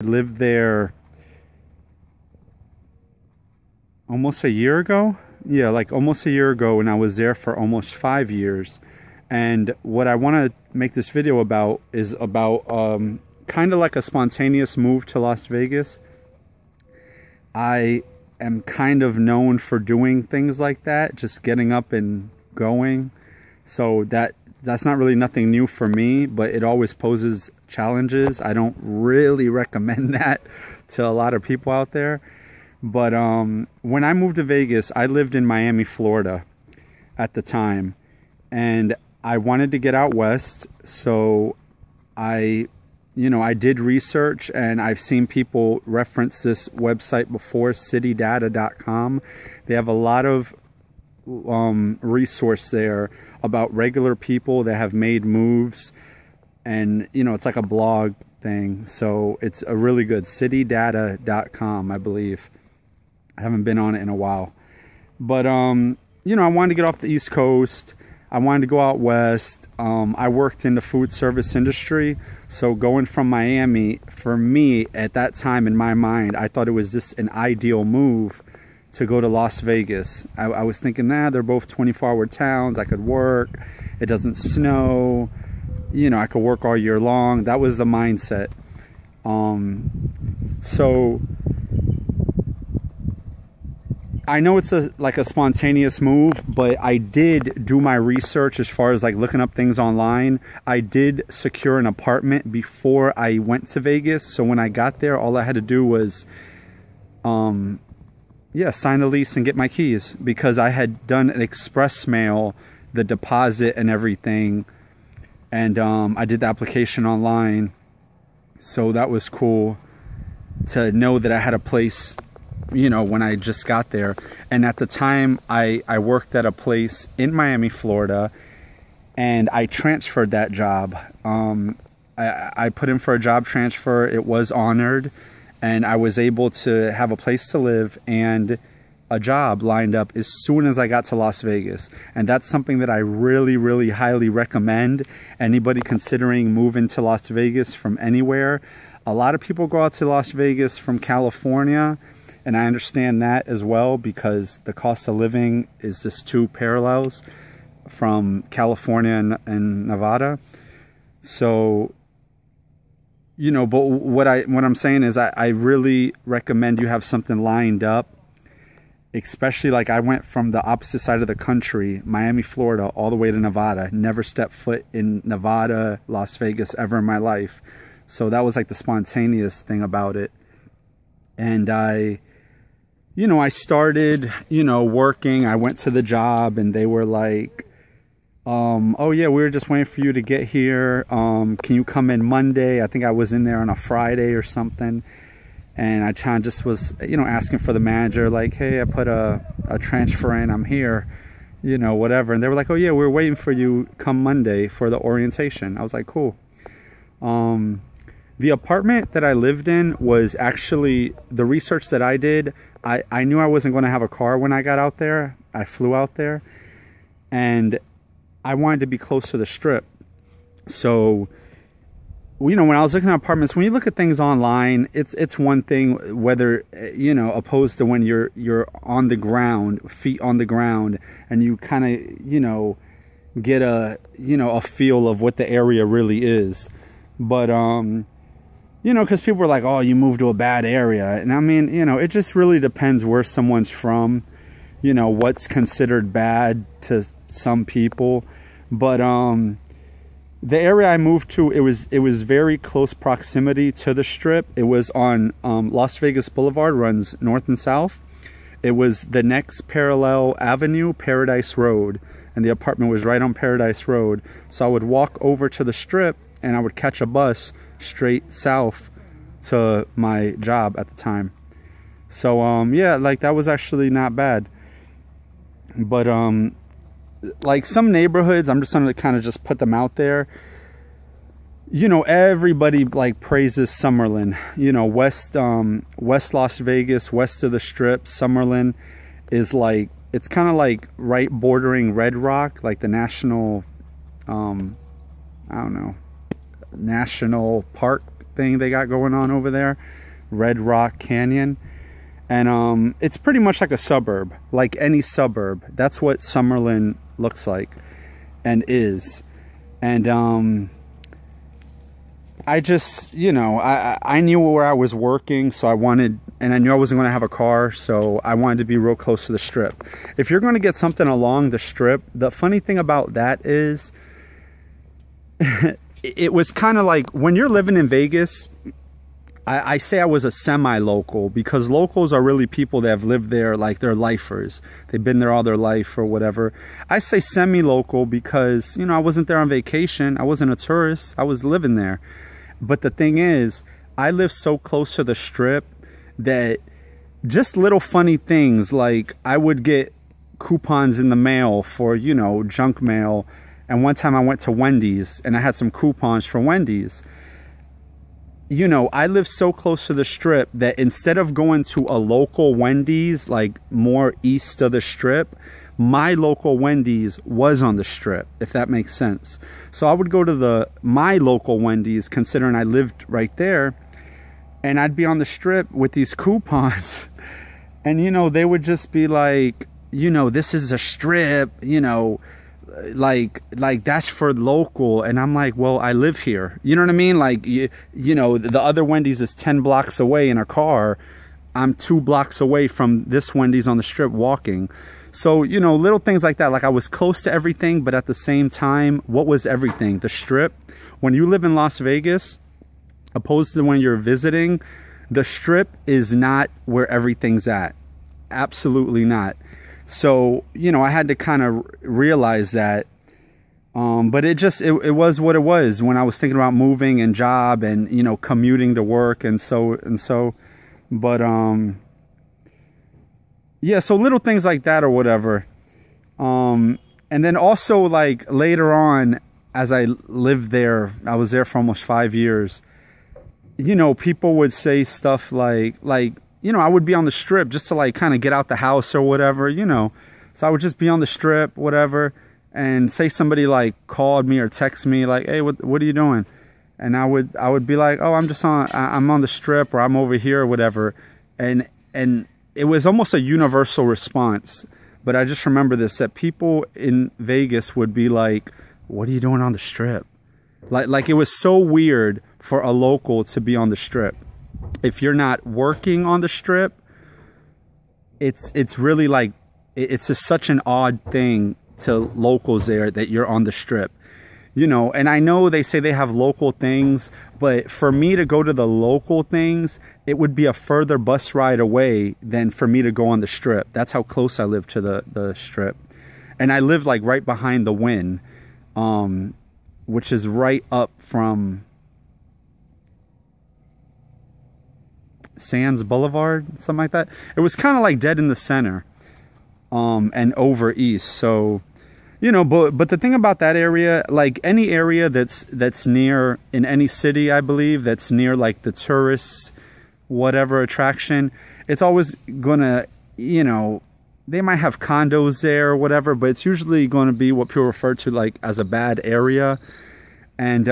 I lived there almost a year ago. Yeah, like almost a year ago, and I was there for almost 5 years. And what I want to make this video about is about kind of like a spontaneous move to Las Vegas. I am kind of known for doing things like that, just getting up and going. So that's not really nothing new for me, but it always poses challenges. I don't really recommend that to a lot of people out there. But when I moved to Vegas, I lived in Miami, Florida at the time, and I wanted to get out west. So I did research, and I've seen people reference this website before, citydata.com. They have a lot of resource there about regular people that have made moves, and it's like a blog thing. So it's a really good citydata.com, I believe. I haven't been on it in a while, but I wanted to get off the East Coast. I wanted to go out west. I worked in the food service industry, so going from Miami, for me at that time in my mind, I thought it was just an ideal move to go to Las Vegas. I was thinking, they're both 24-hour towns. I could work. It doesn't snow. I could work all year long. That was the mindset. So I know it's like a spontaneous move, but I did do my research as far as like looking up things online. I did secure an apartment before I went to Vegas. So when I got there, all I had to do was, sign the lease and get my keys, because I had done an express mail, the deposit and everything. And I did the application online. So that was cool to know that I had a place, when I just got there. And at the time, I worked at a place in Miami, Florida, and I transferred that job. I put in for a job transfer. It was honored, and I was able to have a place to live and a job lined up as soon as I got to Las Vegas. And that's something that I really, really highly recommend anybody considering moving to Las Vegas from anywhere. A lot of people go out to Las Vegas from California, and I understand that as well, because the cost of living is just two parallels from California and Nevada. So, but what I'm saying is I really recommend you have something lined up, especially like I went from the opposite side of the country, Miami, Florida, all the way to Nevada. Never stepped foot in Nevada, Las Vegas ever in my life. So that was like the spontaneous thing about it. And I started, working. I went to the job, and they were like, oh yeah, we were just waiting for you to get here. Can you come in Monday? I think I was in there on a Friday or something. And I kind of just was, asking for the manager, like, hey, I put a transfer in, I'm here, whatever. And they were like, oh yeah, we're waiting for you come Monday for the orientation. I was like, cool. The apartment that I lived in was actually, the research that I did, I knew I wasn't going to have a car when I got out there. I flew out there, and I wanted to be close to the Strip. So, when I was looking at apartments, when you look at things online, it's one thing whether, opposed to when you're on the ground, feet on the ground, and you kind of, get a feel of what the area really is. But, because people were like, oh, you moved to a bad area. And I mean, it just really depends where someone's from, what's considered bad to some people. But the area I moved to, it was very close proximity to the Strip. It was on Las Vegas Boulevard, runs north and south. It was the next parallel avenue, Paradise Road. And the apartment was right on Paradise Road. So I would walk over to the Strip, and I would catch a bus straight south to my job at the time. So yeah, like that was actually not bad. But like some neighborhoods, I'm just gonna kind of just put them out there. Everybody like praises Summerlin. West Las Vegas, west of the Strip, Summerlin is like, it's kind of like right bordering Red Rock, like the national I don't know, national park thing they got going on over there, Red Rock Canyon. And it's pretty much like a suburb, like any suburb. That's what Summerlin looks like and is. And I just, you know, I knew where I was working, so I wanted, and I knew I wasn't going to have a car, so I wanted to be real close to the Strip. If you're going to get something along the Strip, the funny thing about that is it was kind of like when you're living in Vegas, I say I was a semi-local, because locals are really people that have lived there, like they're lifers. They've been there all their life or whatever. I say semi-local because, you know, I wasn't there on vacation. I wasn't a tourist. I was living there. But the thing is, I live so close to the Strip that just little funny things, like I would get coupons in the mail for, you know, junk mail. And one time I went to Wendy's and I had some coupons for Wendy's. You know, I live so close to the Strip that instead of going to a local Wendy's, like more east of the Strip, my local Wendy's was on the Strip, if that makes sense. So I would go to my local Wendy's, considering I lived right there, and I'd be on the Strip with these coupons. And, you know, they would just be like, you know, this is a Strip, you know, like that's for local. And I'm like, well, I live here, you know what I mean? Like, you know, the other Wendy's is 10 blocks away in a car. I'm 2 blocks away from this Wendy's on the Strip walking. So, you know, little things like that. Like, I was close to everything, but at the same time, what was everything? The Strip. When you live in Las Vegas, opposed to when you're visiting, the Strip is not where everything's at. Absolutely not. So, you know, I had to kind of realize that. But it was what it was when I was thinking about moving and job and, you know, commuting to work and so. But, yeah, so little things like that or whatever. And then also, like, later on, as I lived there, I was there for almost 5 years. You know, people would say stuff like, you know, I would be on the Strip just to, like, kind of get out the house or whatever, you know. So I would just be on the Strip, whatever, and say somebody, like, called me or text me, like, hey, what are you doing? And I would be like, oh, I'm on the Strip, or I'm over here or whatever. And it was almost a universal response. But I just remember this, that people in Vegas would be like, what are you doing on the Strip? Like it was so weird for a local to be on the Strip. If you're not working on the Strip, it's really like, it's just such an odd thing to locals there that you're on the Strip. You know, and I know they say they have local things, but for me to go to the local things, it would be a further bus ride away than for me to go on the Strip. That's how close I live to the Strip. And I live, like, right behind the Wynn, which is right up from Sands Boulevard, something like that. It was kind of like dead in the center, and over east. So, you know, but the thing about that area, like any area that's near, in any city, I believe, that's near, like, the tourists, whatever attraction, it's always gonna, you know, they might have condos there or whatever, but it's usually going to be what people refer to, like, as a bad area. And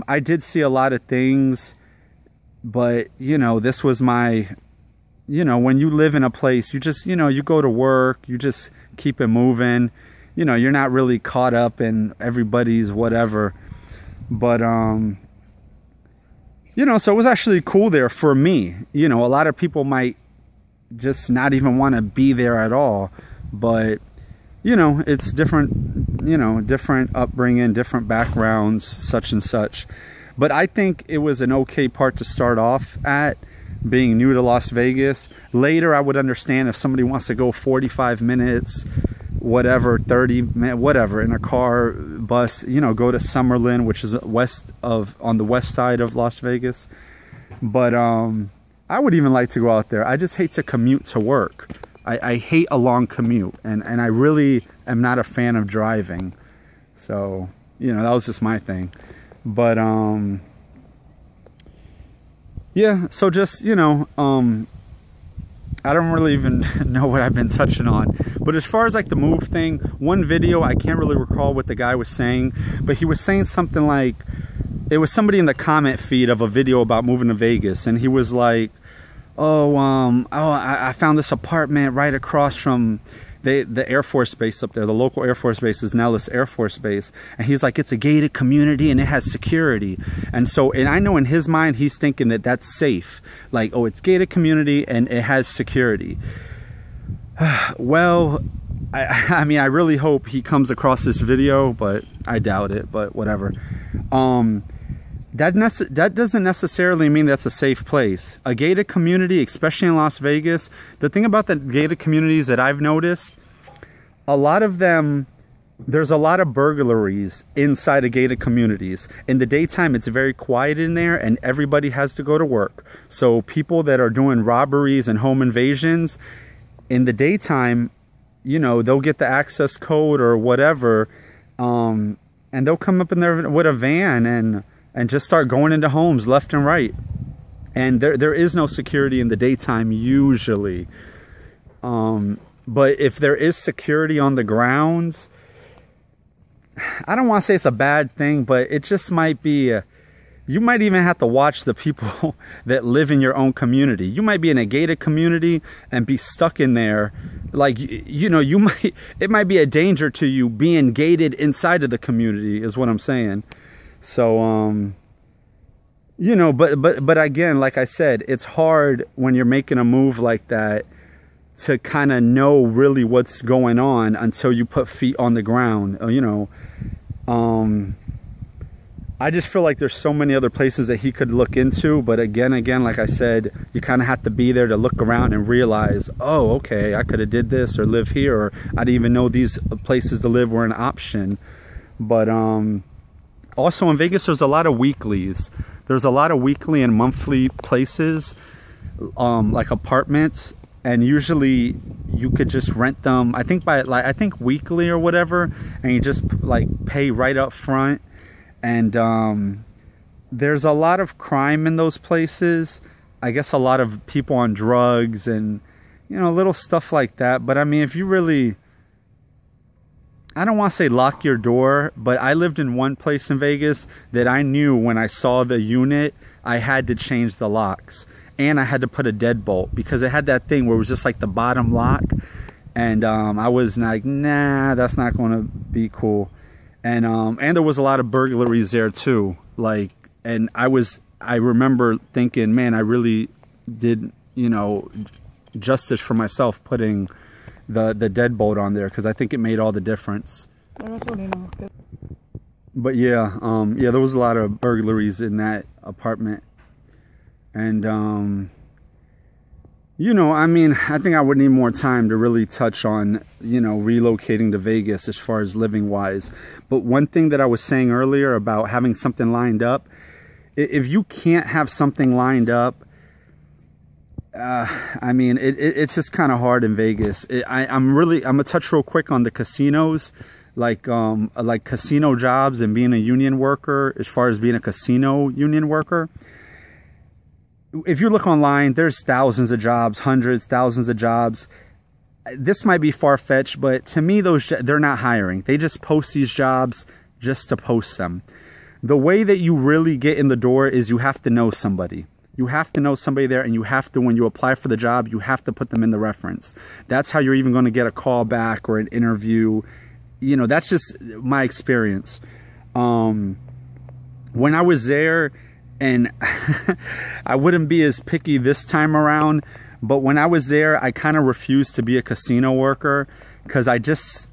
I did see a lot of things, but, you know, this was my, you know, when you live in a place, you just, you know, you go to work, you just keep it moving. You know, you're not really caught up in everybody's whatever. But, you know, so it was actually cool there for me. You know, a lot of people might just not even want to be there at all. But, you know, it's different, you know, different upbringing, different backgrounds, such and such. But I think it was an okay part to start off at, being new to Las Vegas. Later, I would understand if somebody wants to go 45 minutes, whatever, 30 minutes, whatever, in a car, bus, you know, go to Summerlin, which is on the west side of Las Vegas. But I would even like to go out there. I just hate to commute to work. I hate a long commute, and I really am not a fan of driving. So, you know, that was just my thing. But yeah, so just, you know, I don't really even know what I've been touching on. But as far as, like, the move thing, one video, I can't really recall what the guy was saying, but he was saying something like, it was somebody in the comment feed of a video about moving to Vegas, and he was like, I found this apartment right across from the Air Force Base up there. The local Air Force Base is Nellis Air Force Base. And he's like, it's a gated community and it has security. And so, and I know in his mind, he's thinking that that's safe. Like, oh, it's gated community and it has security. Well, I mean, I really hope he comes across this video, but I doubt it, but whatever. That doesn't necessarily mean that's a safe place. A gated community, especially in Las Vegas, the thing about the gated communities that I've noticed, a lot of them, there's a lot of burglaries inside of gated communities. In the daytime, it's very quiet in there and everybody has to go to work. So people that are doing robberies and home invasions, in the daytime, you know, they'll get the access code or whatever, and they'll come up in there with a van and just start going into homes left and right. And there is no security in the daytime usually. But if there is security on the grounds, I don't want to say it's a bad thing, but it just might be, you might even have to watch the people that live in your own community. You might be in a gated community and be stuck in there. Like, you know, it might be a danger to you being gated inside of the community is what I'm saying. So, you know, but again, like I said, it's hard when you're making a move like that to kind of know really what's going on until you put feet on the ground, you know. I just feel like there's so many other places that he could look into, but again, like I said, you kind of have to be there to look around and realize, oh, okay, I could have did this or live here, or I didn't even know these places to live were an option. But, also in Vegas, there's a lot of weeklies. There's a lot of weekly and monthly places, like apartments, and usually you could just rent them, I think I think weekly or whatever, and you just like pay right up front. And there's a lot of crime in those places. I guess a lot of people on drugs and, you know, little stuff like that. But I mean, if you really, I don't want to say lock your door, but I lived in one place in Vegas that I knew when I saw the unit, I had to change the locks. And I had to put a deadbolt because it had that thing where it was just like the bottom lock. And I was like, nah, that's not going to be cool. And there was a lot of burglaries there too. Like, and I remember thinking, man, I really did, you know, justice for myself putting the deadbolt on there, because I think it made all the difference. But yeah, yeah, there was a lot of burglaries in that apartment. And you know, I mean, I think I would need more time to really touch on, you know, relocating to Vegas as far as living wise. But one thing that I was saying earlier about having something lined up, if you can't have something lined up, I mean, it's just kind of hard in Vegas. I'm gonna touch real quick on the casinos, like casino jobs and being a union worker. As far as being a casino union worker, if you look online, there's thousands of jobs, hundreds, thousands of jobs. This might be far-fetched, but to me, they're not hiring. They just post these jobs just to post them. The way that you really get in the door is you have to know somebody. You have to know somebody there, and you have to, when you apply for the job, you have to put them in the reference. That's how you're even going to get a call back or an interview. You know, that's just my experience. When I was there, and I wouldn't be as picky this time around, but when I was there, I kind of refused to be a casino worker, because I just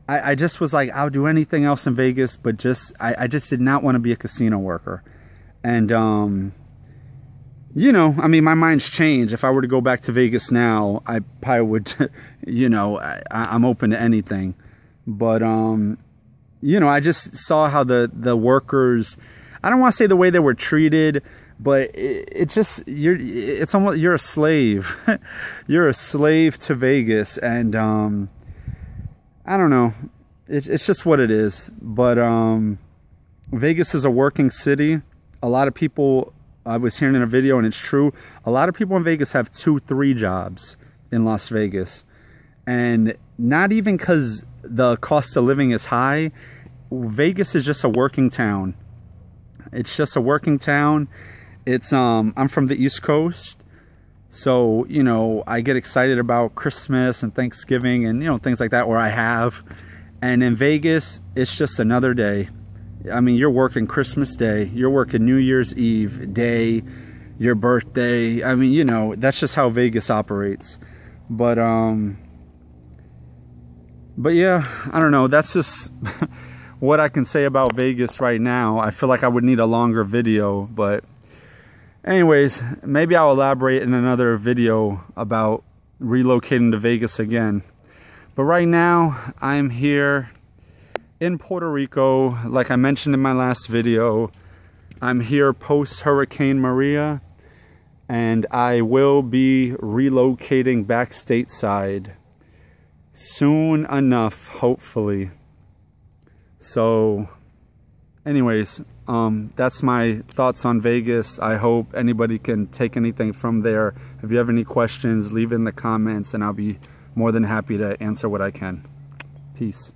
was like, I'll do anything else in Vegas, but I just did not want to be a casino worker. And, you know, I mean, my mind's changed. If I were to go back to Vegas now, I probably would, you know, I'm open to anything. But, you know, I just saw how the workers, I don't want to say the way they were treated, but it's almost, you're a slave. You're a slave to Vegas. And, I don't know. It's just what it is. But, Vegas is a working city. A lot of people, I was hearing in a video, and it's true, a lot of people in Vegas have 2-3 jobs in Las Vegas. And not even because the cost of living is high. Vegas is just a working town. It's just a working town. It's I'm from the East Coast, so you know, I get excited about Christmas and Thanksgiving and, you know, things like that, where I have. And in Vegas, it's just another day. I mean, you're working Christmas Day, you're working New Year's Eve day, your birthday. I mean, you know, that's just how Vegas operates. But yeah, I don't know, that's just what I can say about Vegas right now. I feel like I would need a longer video, but anyways, maybe I'll elaborate in another video about relocating to Vegas again. But right now, I'm here in Puerto Rico. Like I mentioned in my last video, I'm here post Hurricane Maria, and I will be relocating back stateside soon enough, hopefully. So anyways, that's my thoughts on Vegas. I hope anybody can take anything from there. If you have any questions, leave it in the comments and I'll be more than happy to answer what I can. Peace.